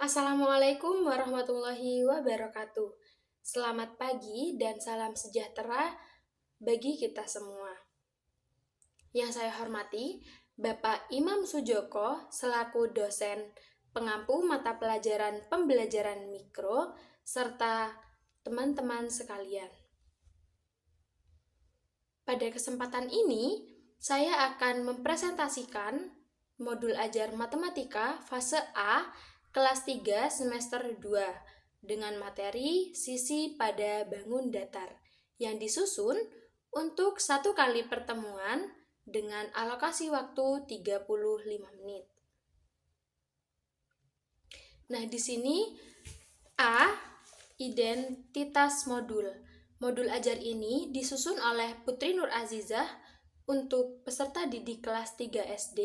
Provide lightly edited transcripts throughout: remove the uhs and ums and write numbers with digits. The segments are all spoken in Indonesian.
Assalamualaikum warahmatullahi wabarakatuh. Selamat pagi dan salam sejahtera bagi kita semua. Yang saya hormati, Bapak Imam Sujoko selaku dosen pengampu mata pelajaran pembelajaran mikro serta teman-teman sekalian. Pada kesempatan ini, saya akan mempresentasikan modul ajar matematika fase A kelas 3 semester 2 dengan materi sisi pada bangun datar yang disusun untuk satu kali pertemuan dengan alokasi waktu 35 menit. Nah, di sini A, identitas modul. Modul ajar ini disusun oleh Putri Nur Azizah untuk peserta didik kelas 3 SD.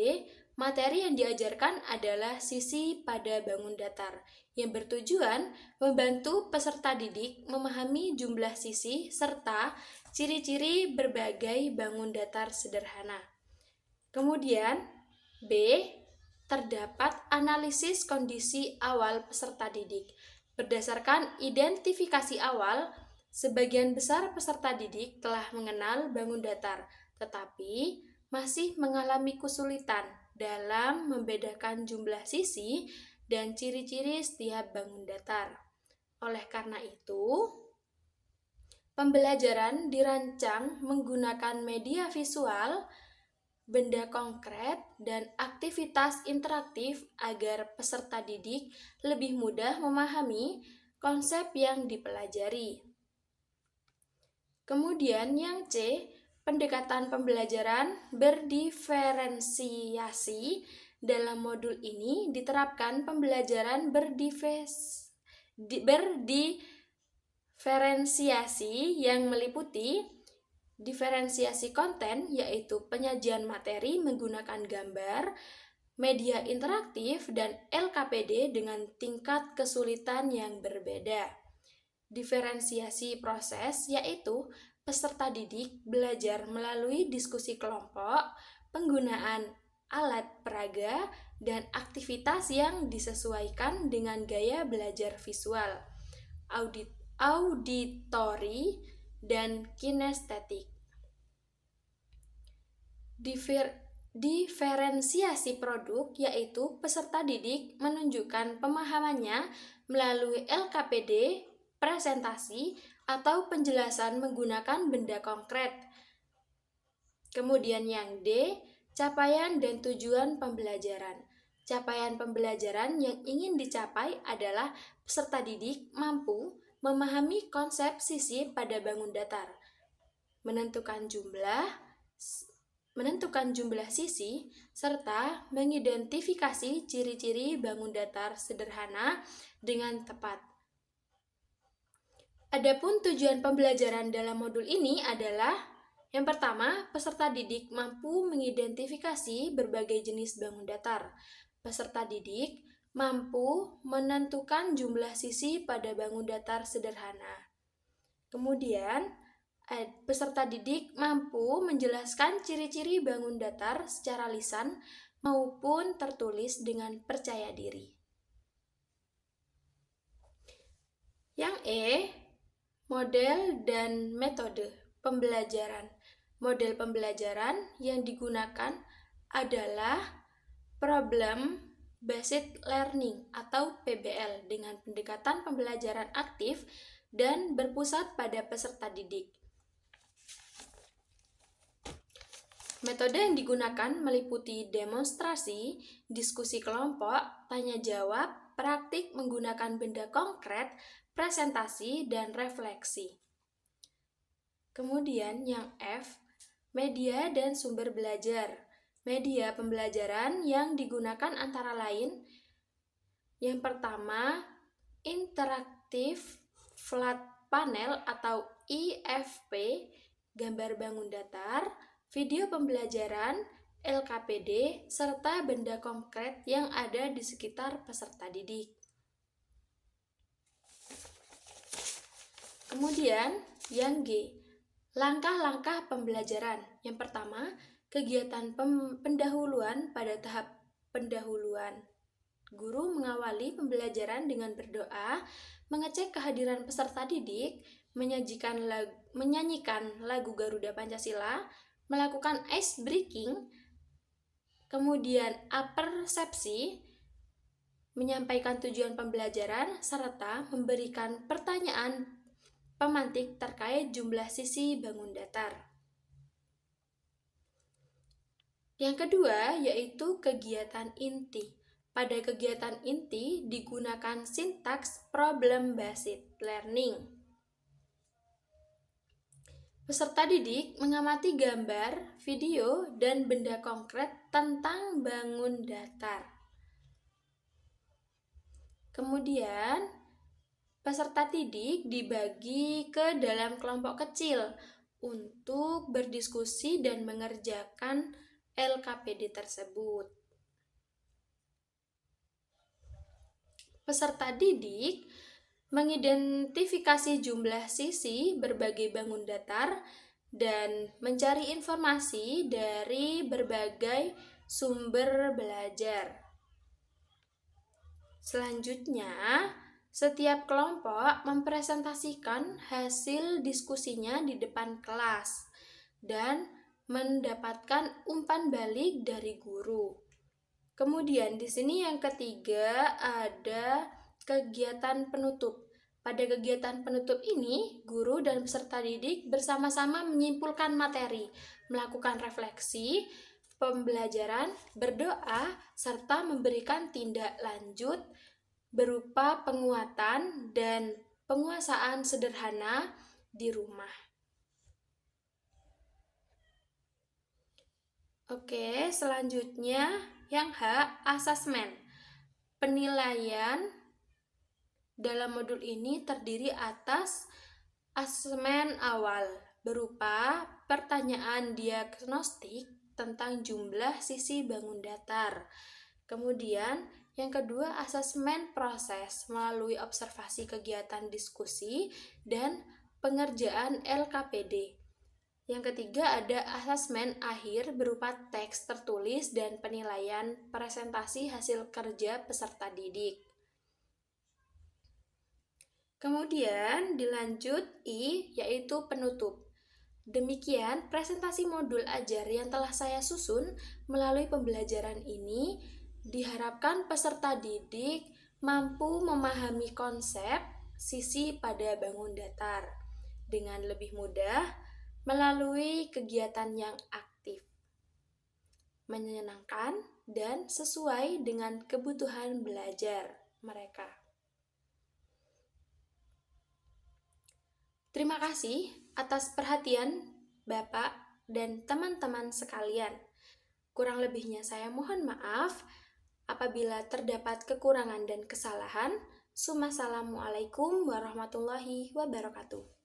Materi yang diajarkan adalah sisi pada bangun datar yang bertujuan membantu peserta didik memahami jumlah sisi serta ciri-ciri berbagai bangun datar sederhana. Kemudian B, terdapat analisis kondisi awal peserta didik. Berdasarkan identifikasi awal, sebagian besar peserta didik telah mengenal bangun datar, tetapi masih mengalami kesulitan dalam membedakan jumlah sisi dan ciri-ciri setiap bangun datar. Oleh karena itu, pembelajaran dirancang menggunakan media visual, benda konkret, dan aktivitas interaktif agar peserta didik lebih mudah memahami konsep yang dipelajari. Kemudian yang C, pendekatan pembelajaran berdiferensiasi. Dalam modul ini diterapkan pembelajaran berdiferensiasi yang meliputi diferensiasi konten, yaitu penyajian materi menggunakan gambar, media interaktif, dan LKPD dengan tingkat kesulitan yang berbeda. Diferensiasi proses, yaitu peserta didik belajar melalui diskusi kelompok, penggunaan alat peraga, dan aktivitas yang disesuaikan dengan gaya belajar visual, auditori, dan kinestetik. Diferensiasi produk, yaitu peserta didik menunjukkan pemahamannya melalui LKPD, presentasi, atau penjelasan menggunakan benda konkret. Kemudian yang D, capaian dan tujuan pembelajaran. Capaian pembelajaran yang ingin dicapai adalah peserta didik mampu memahami konsep sisi pada bangun datar, menentukan jumlah sisi, serta mengidentifikasi ciri-ciri bangun datar sederhana dengan tepat. Adapun tujuan pembelajaran dalam modul ini adalah: yang pertama, peserta didik mampu mengidentifikasi berbagai jenis bangun datar. Peserta didik mampu menentukan jumlah sisi pada bangun datar sederhana. Kemudian, peserta didik mampu menjelaskan ciri-ciri bangun datar secara lisan maupun tertulis dengan percaya diri. Yang E, model dan metode pembelajaran. Model pembelajaran yang digunakan adalah Problem Based Learning atau PBL dengan pendekatan pembelajaran aktif dan berpusat pada peserta didik. Metode yang digunakan meliputi demonstrasi, diskusi kelompok, tanya jawab, praktik menggunakan benda konkret, presentasi, dan refleksi. Kemudian yang F, media dan sumber belajar. Media pembelajaran yang digunakan antara lain: yang pertama, interaktif flat panel atau IFP, gambar bangun datar, video pembelajaran, LKPD, serta benda konkret yang ada di sekitar peserta didik. Kemudian yang G, langkah-langkah pembelajaran. Yang pertama, kegiatan pendahuluan pada tahap pendahuluan. Guru mengawali pembelajaran dengan berdoa, mengecek kehadiran peserta didik, menyanyikan lagu Garuda Pancasila, melakukan ice breaking, kemudian apersepsi, menyampaikan tujuan pembelajaran, serta memberikan pertanyaan pemantik terkait jumlah sisi bangun datar. Yang kedua yaitu kegiatan inti. Pada kegiatan inti digunakan sintaks problem-based learning. Peserta didik mengamati gambar, video, dan benda konkret tentang bangun datar. Kemudian, peserta didik dibagi ke dalam kelompok kecil untuk berdiskusi dan mengerjakan LKPD tersebut. Peserta didik mengidentifikasi jumlah sisi berbagai bangun datar dan mencari informasi dari berbagai sumber belajar. Selanjutnya, setiap kelompok mempresentasikan hasil diskusinya di depan kelas dan mendapatkan umpan balik dari guru. Kemudian di sini yang ketiga ada kegiatan penutup. Pada kegiatan penutup ini, guru dan peserta didik bersama-sama menyimpulkan materi, melakukan refleksi, pembelajaran, berdoa, serta memberikan tindak lanjut berupa penguatan dan penguasaan sederhana di rumah. Oke, selanjutnya yang H, asesmen. Penilaian dalam modul ini terdiri atas asesmen awal berupa pertanyaan diagnostik tentang jumlah sisi bangun datar. Kemudian yang kedua asesmen proses melalui observasi kegiatan diskusi dan pengerjaan LKPD. Yang ketiga ada asesmen akhir berupa teks tertulis dan penilaian presentasi hasil kerja peserta didik. Kemudian dilanjut I, yaitu penutup. Demikian presentasi modul ajar yang telah saya susun melalui pembelajaran ini. Diharapkan peserta didik mampu memahami konsep sisi pada bangun datar dengan lebih mudah melalui kegiatan yang aktif, menyenangkan, dan sesuai dengan kebutuhan belajar mereka. Terima kasih atas perhatian Bapak dan teman-teman sekalian. Kurang lebihnya saya mohon maaf apabila terdapat kekurangan dan kesalahan. Assalamualaikum warahmatullahi wabarakatuh.